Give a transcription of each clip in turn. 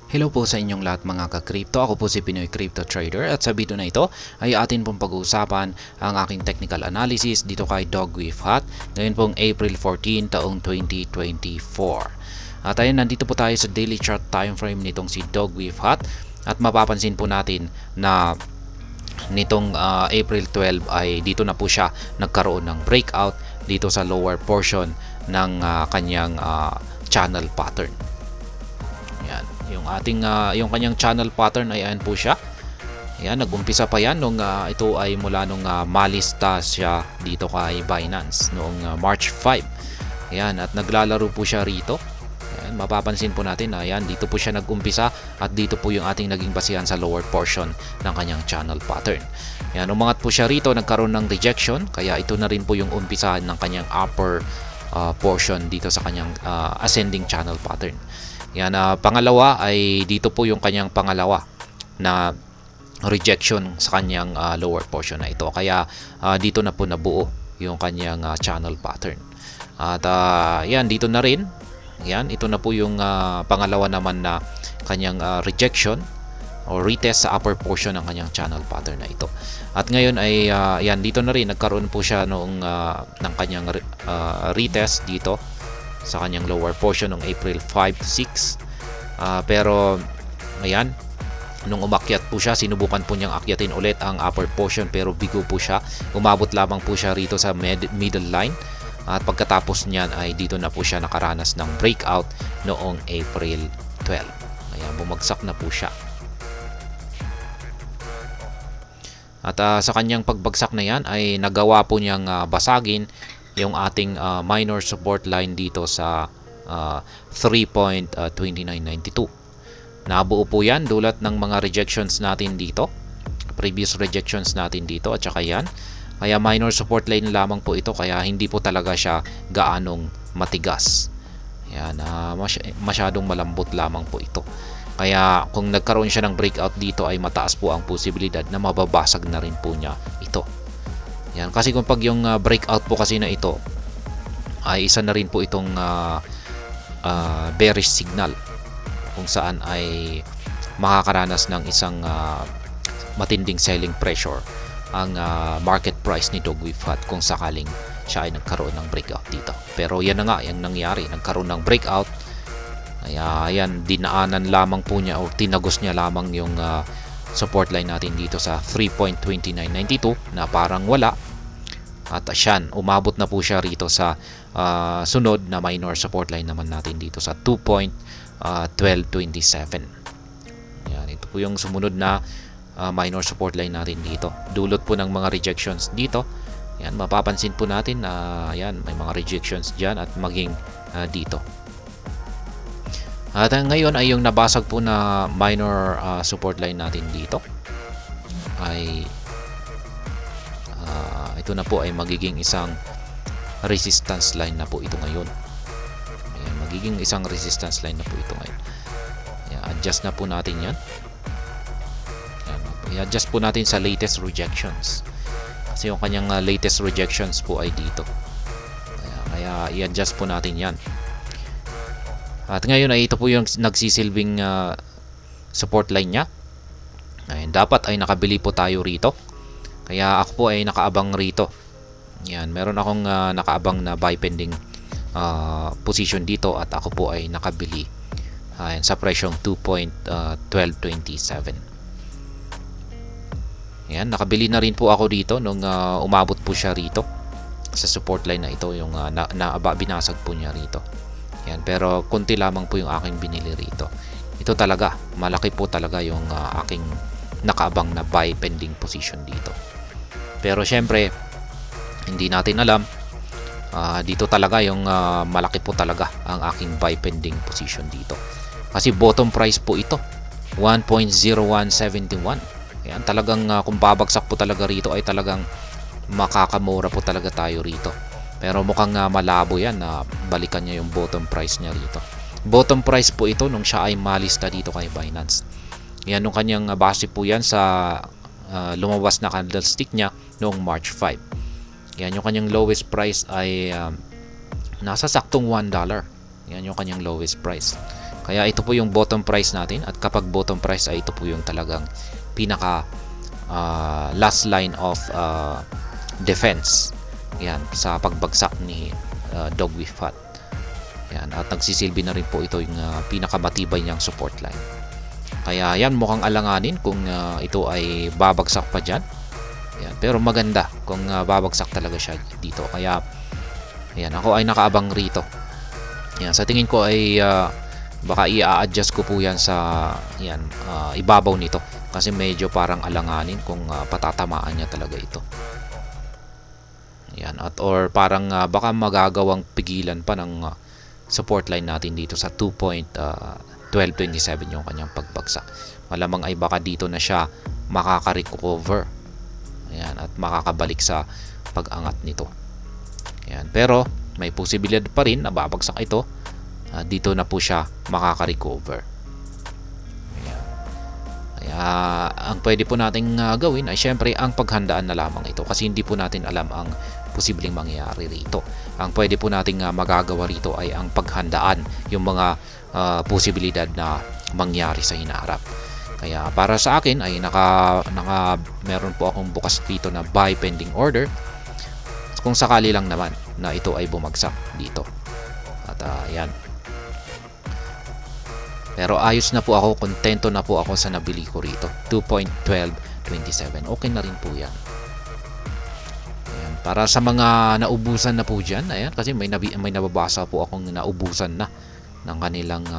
Hello po sa inyong lahat mga ka-crypto. Ako po si Pinoy Crypto Trader at sa video na ito ay atin pong pag-uusapan ang aking technical analysis dito kay Dogwifhat ngayon pong April 14 taong 2024. At ayun, nandito po tayo sa daily chart time frame nitong si Dogwifhat at mapapansin po natin na nitong April 12 ay dito na po siya nagkaroon ng breakout dito sa lower portion ng kanyang channel pattern. Yan, yung kanyang channel pattern ay ayan po siya. Yan, nag-umpisa pa yan nung ito ay mula nung malista siya dito kay Binance noong March 5. Yan, at naglalaro po siya rito. Yan, mapapansin po natin na yan, dito po siya nag-umpisa at dito po yung ating naging basihan sa lower portion ng kanyang channel pattern. Yan, umangat po siya rito, nagkaroon ng rejection, kaya ito na rin po yung umpisahan ng kanyang upper portion dito sa kanyang ascending channel pattern. Yan, pangalawa ay dito po yung kanyang pangalawa na rejection sa kanyang lower portion na ito. Kaya dito na po nabuo yung kanyang channel pattern. At yan, dito na rin. Yan, ito na po yung pangalawa naman na kanyang rejection o retest sa upper portion ng kanyang channel pattern na ito. At ngayon ay yan, dito na rin nagkaroon po siya noong ng kanyang retest dito sa kanyang lower portion ng April 5 to 6. Pero ayan, nung umakyat po siya, sinubukan po niyang akyatin ulit ang upper portion pero bigo po siya. Umabot lamang po siya rito sa middle line. At pagkatapos niyan ay dito na po siya nakaranas ng breakout noong April 12. Ayan, bumagsak na po siya. At sa kanyang pagbagsak na yan ay nagawa po niyang basagin yung ating minor support line dito sa 3.2992. Nabuo po yan dulot ng mga rejections natin dito, previous rejections natin dito at saka yan. Kaya minor support line lamang po ito, kaya hindi po talaga siya gaanong matigas. Yan, masyadong malambot lamang po ito. Kaya kung nagkaroon siya ng breakout dito ay mataas po ang posibilidad na mababasag na rin po niya ito. Yan, kasi kung pag yung breakout po kasi na ito ay isa na rin po itong bearish signal kung saan ay makakaranas ng isang matinding selling pressure ang market price ni Dogwifhat kung sakaling siya ay nagkaroon ng breakout dito. Pero yan na nga, yung nangyari, nagkaroon ng breakout. Kaya yan, dinaanan lamang po niya o tinagos niya lamang yung support line natin dito sa 3.2992 na parang wala. At siyan, umabot na po siya rito sa sunod na minor support line naman natin dito sa 2.1227. Yan, ito po yung sumunod na minor support line natin dito. Dulot po ng mga rejections dito. Yan, mapapansin po natin na yan, may mga rejections dyan at maging dito. At ngayon ay yung nabasag po na minor support line natin dito ay ito na po ay magiging isang resistance line na po ito ngayon. Ayan, magiging isang resistance line na po ito ngayon. Ayan, adjust na po natin yan. Ayan, i-adjust po natin sa latest rejections. Kasi yung kanyang latest rejections po ay dito. Ayan, kaya i-adjust po natin yan. At ngayon ay ito po yung nagsisilbing support line niya. Ayan, dapat ay nakabili po tayo rito. Kaya ako po ay nakaabang rito. Yan, meron akong nakaabang na buy pending position dito at ako po ay nakabili sa presyong 2.1227. Yan, nakabili na rin po ako dito nung umabot po siya rito sa support line na ito, yung binasag po niya rito. Yan, pero konti lamang po yung aking binili rito. Ito talaga, malaki po talaga yung aking nakaabang na buy pending position dito. Pero syempre, hindi natin alam. Dito talaga yung malaki po talaga ang aking buy pending position dito. Kasi bottom price po ito, 1.0171. Ayan, talagang kung babagsak po talaga rito ay talagang makakamura po talaga tayo rito. Pero mukhang malabo yan na balikan niya yung bottom price niya rito. Bottom price po ito nung siya ay malista dito kay Binance. Yan, nung kanyang base po yan sa lumabas na candlestick niya noong March 5. Yan, yung kanyang lowest price ay nasa saktong $1. Yan yung kanyang lowest price. Kaya ito po yung bottom price natin, at kapag bottom price ay ito po yung talagang pinaka last line of defense. Yan, sa pagbagsak ni Dog with Hat. Yan, at nagsisilbi na rin po ito yung pinakamatibay niyang support line. Kaya yan, mukhang alanganin kung ito ay babagsak pa dyan. Yan, pero maganda kung babagsak talaga siya dito. Kaya yan, ako ay nakaabang rito. Yan, sa tingin ko ay baka i-adjust ko po yan sa yan, ibabaw nito. Kasi medyo parang alanganin kung patatamaan niya talaga ito. Yan, at or parang baka magagawang pigilan pa ng support line natin dito sa 2.1227 yung kanyang pagbagsak. Malamang ay baka dito na siya makaka-recover. Ayan, at makakabalik sa pag-angat nito. Ayan, pero may posibilidad pa rin na babagsak ito. Dito na po siya makaka-recover. Ayan. Kaya ang pwede po nating gawin ay syempre ang paghandaan na lamang ito, kasi hindi po natin alam ang posibleng mangyayari rito. Ang pwede po nating magagawa rito ay ang paghandaan yung mga posibilidad na mangyari sa hinaharap. Kaya para sa akin ay meron po akong bukas dito na buy pending order kung sakali lang naman na ito ay bumagsak dito. At yan. Pero ayos na po ako, kontento na po ako sa nabili ko rito. 2.1227. Okay na rin po yan. Ayan. Para sa mga naubusan na po dyan, ayan, kasi may nababasa po akong naubusan na ng kanilang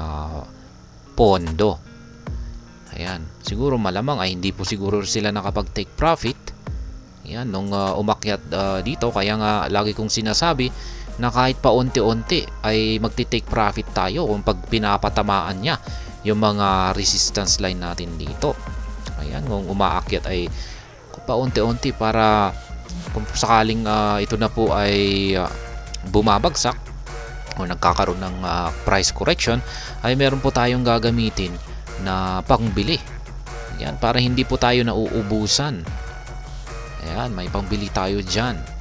pondo. Ayan. Siguro malamang ay hindi po siguro sila nakapag-take profit. Ayan, nung umakyat dito. Kaya nga lagi kong sinasabi na kahit pa unti-unti ay magti-take profit tayo kung pag pinapatamaan niya yung mga resistance line natin dito. Ayan, kung umaakyat ay pa unti-unti para kung sakaling ito na po ay bumabagsak o nagkakaroon ng price correction, ay meron po tayong gagamitin na pangbili. Ayan, para hindi po tayo nauubusan. Ayan, may pangbili tayo dyan.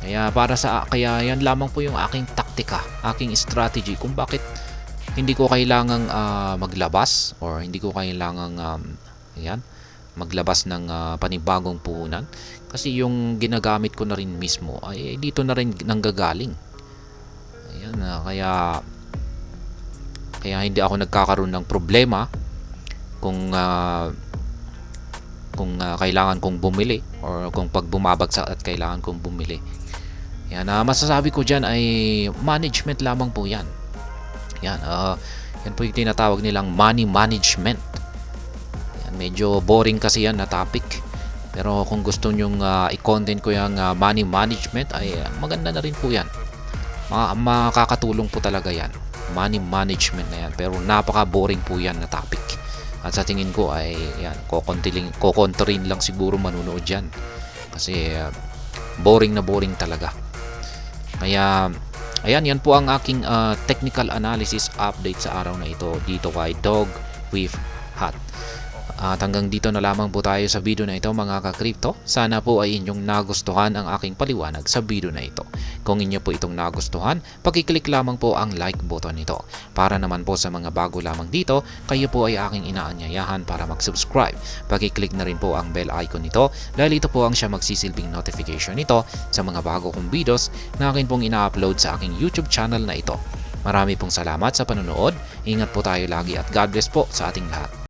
Kaya yan lamang po yung aking taktika, aking strategy kung bakit hindi ko kailangang maglabas or hindi ko kailangang maglabas ng panibagong puhunan, kasi yung ginagamit ko na rin mismo ay dito na rin nanggagaling. Ayan, kaya hindi ako nagkakaroon ng problema kung kailangan kong bumili or kung pag bumabagsak at kailangan kong bumili. Yan, masasabi ko dyan ay management lamang po yan. Yan, yan po yung tinatawag nilang money management. Yan, medyo boring kasi yan na topic. Pero kung gusto nyong i-content ko yung money management, ay maganda na rin po yan. Makakatulong po talaga yan. Money management na yan. Pero napaka-boring po yan na topic. At sa tingin ko ay yan, kokontarin lang siguro manunood dyan. Kasi boring na boring talaga. Kaya ayan, yan po ang aking technical analysis update sa araw na ito dito kay Dog with Hat. At hanggang dito na lamang po tayo sa video na ito mga ka-crypto. Sana po ay inyong nagustuhan ang aking paliwanag sa video na ito. Kung inyo po itong nagustuhan, pakiclick lamang po ang like button nito. Para naman po sa mga bago lamang dito, kayo po ay aking inaanyayahan para mag-subscribe. Pakiclick na rin po ang bell icon nito dahil ito po ang siya magsisilbing notification nito sa mga bago kong videos na akin pong ina-upload sa aking YouTube channel na ito. Marami pong salamat sa panonood. Ingat po tayo lagi at God bless po sa ating lahat.